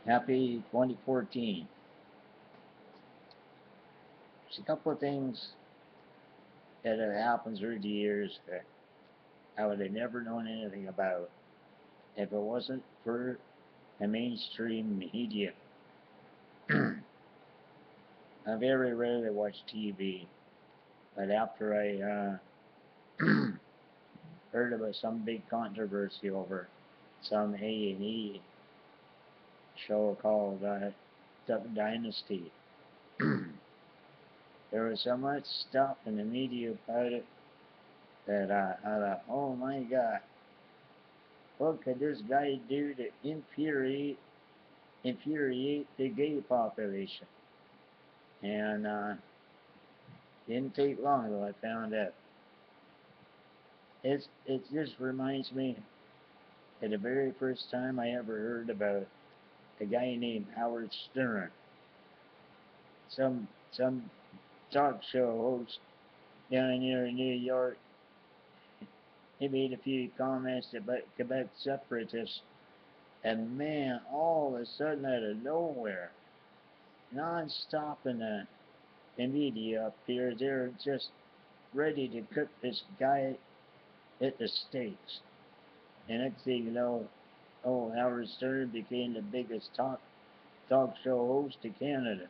Happy 2014. There's a couple of things that have happened through the years that I would have never known anything about if it wasn't for the mainstream media. I very rarely watch TV, but after I heard about some big controversy over some A&E show called Duck Dynasty, there was so much stuff in the media about it that I thought, oh my God, what could this guy do to infuriate the gay population? And didn't take long till I found out. It just reminds me of the very first time I ever heard about a guy named Howard Stern, some talk show host down here in New York. He made a few comments about Quebec separatists, and man, all of a sudden out of nowhere, non-stop in the media up here, they're just ready to cook this guy at the stakes. And next thing you know, Howard Stern became the biggest talk show host in Canada.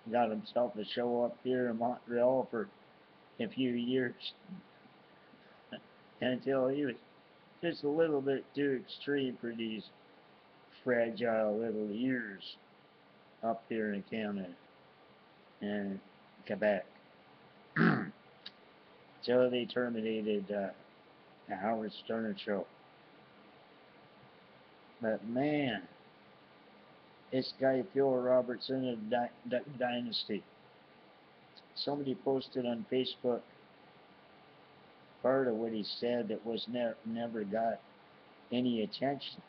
Got himself a show up here in Montreal for a few years until he was just a little bit too extreme for these fragile little ears up here in Canada and Quebec. So they terminated the Howard Stern show. But man, this guy Phil Robertson of Duck Dynasty, somebody posted on Facebook part of what he said that was never got any attention.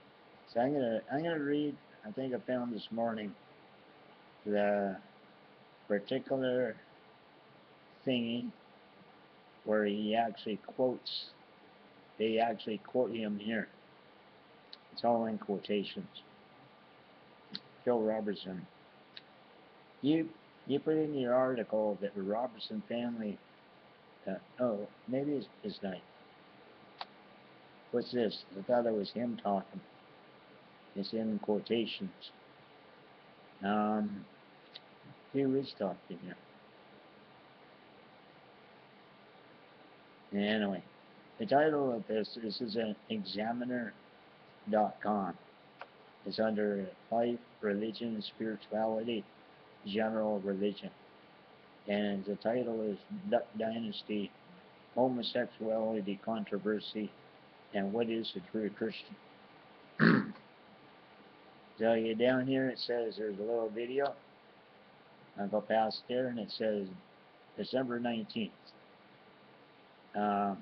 So I'm gonna read. I think I found this morning the particular thingy where he actually quotes. They actually quote him here. It's all in quotations. Phil Robertson. You put in your article that the Robertson family. Maybe it's his name. What's this? I thought it was him talking. It's in quotations. Who is talking here? Anyway, the title of this is an Examiner.com. It's under Life, Religion, Spirituality, General Religion. And the title is Duck Dynasty, Homosexuality Controversy, and What is a True Christian? So you down here, it says there's a little video. I'll go past there, and it says December 19th. Go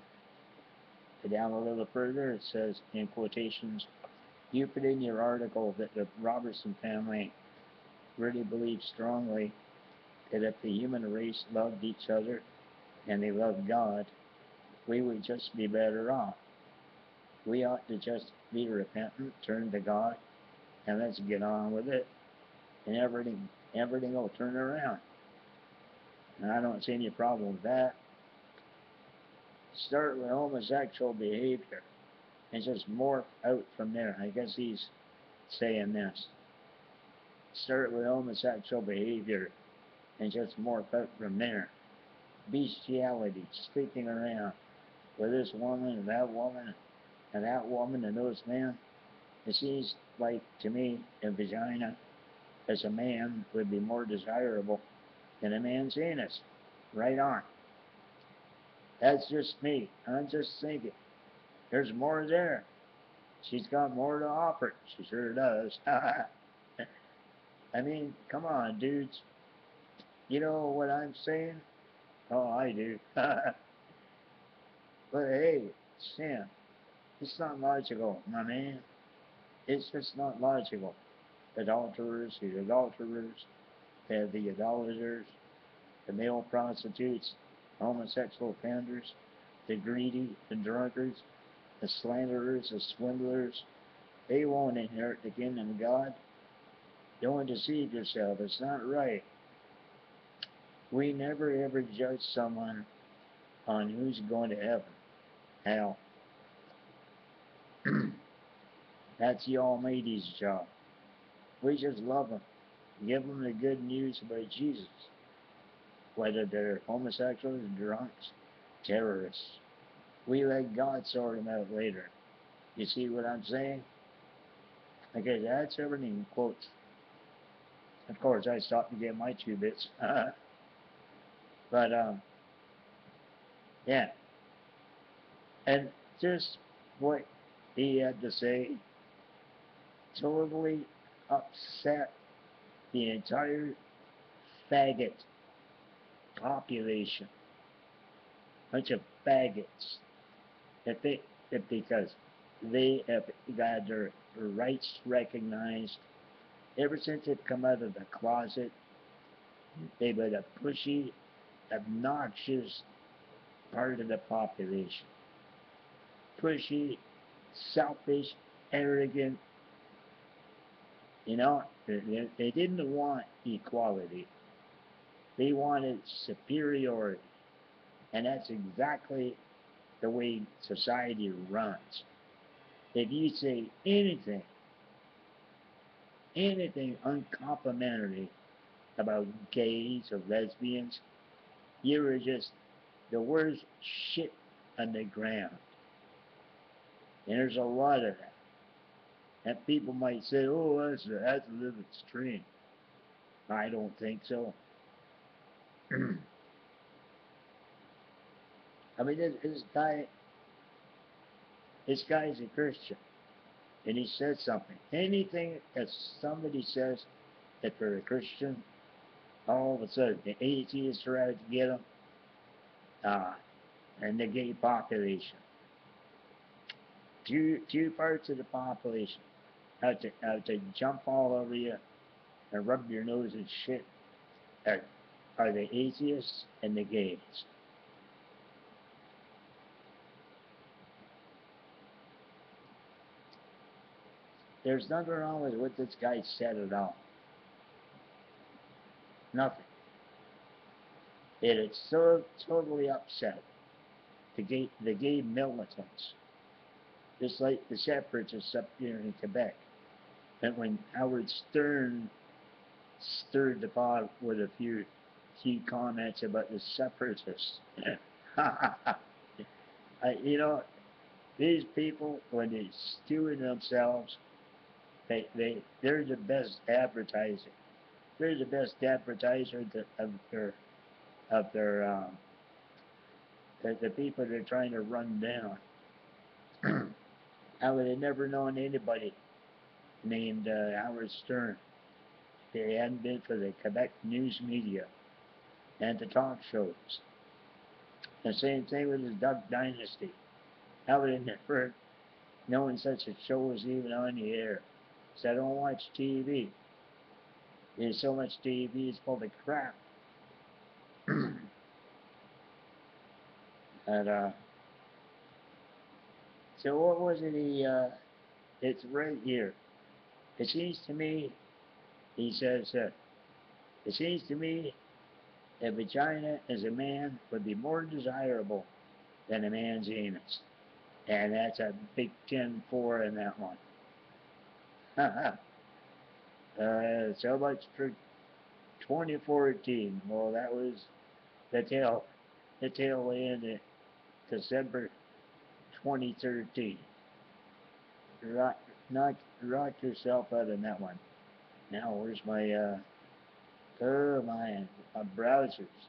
down a little further, it says, in quotations, you put in your article that the Robertson family really believes strongly that if the human race loved each other and they loved God, we would just be better off. We ought to just be repentant, turn to God, and let's get on with it, and everything will turn around. And I don't see any problem with that. Start with homosexual behavior and just morph out from there. I guess he's saying this. Start with homosexual behavior and just morph out from there. Bestiality, sleeping around with this woman and that woman and those men. It seems like to me a vagina as a man would be more desirable than a man's anus. Right on. That's just me. I'm just thinking. There's more there. She's got more to offer. She sure does. I mean, come on, dudes. You know what I'm saying? Oh, I do. But hey, Sam, it's not logical, my man. It's just not logical. Adulterers, the idolaters, the male prostitutes, homosexual offenders, the greedy, the drunkards, the slanderers, the swindlers, they won't inherit the kingdom of God. Don't deceive yourself. It's not right. We never ever judge someone on who's going to heaven. Hell, that's the Almighty's job. We just love them. Give them the good news about Jesus. Whether they're homosexuals, drunks, terrorists. We let God sort them out later. You see what I'm saying? Okay, that's everything in quotes. Of course, I stopped to get my 2 bits. But, yeah. And just what he had to say totally upset the entire faggot population. Bunch of faggots. Because they have got their rights recognized. Ever since they've come out of the closet, they've been a pushy, obnoxious part of the population. Pushy, selfish, arrogant. You know, they didn't want equality. They wanted superiority. And that's exactly the way society runs. If you say anything uncomplimentary about gays or lesbians, you are just the worst shit on the ground. And there's a lot of that. And people might say, oh, that's a little extreme. I don't think so. I mean, this guy's a Christian. And he says something. Anything that somebody says that they're a Christian, all of a sudden the atheists are out to get them, and the gay population. Two parts of the population out to jump all over you and rub your nose and shit are the atheists and the gays. There's nothing wrong with what this guy said at all. Nothing. It is so totally upset the gay militants, just like the separatists up here in Quebec. And when Howard Stern stirred the pot with a few comments about the separatists, these people, when they stew themselves, they're the best advertising. They're the best advertiser of the people they're trying to run down. I would have never known anybody named Howard Stern if it hadn't been for the Quebec news media and the talk shows. The same thing with the Duck Dynasty. I would have never known such a show was even on the air. So I don't watch TV. There's so much TV, it's full of crap. And, so what was it it's right here. It seems to me, he says, it seems to me a vagina as a man would be more desirable than a man's anus. And that's a big 10-4 in that one. So much for 2014. Well, that was the tail end of December 2013. Rock yourself out in that one. Now, where's my my browsers?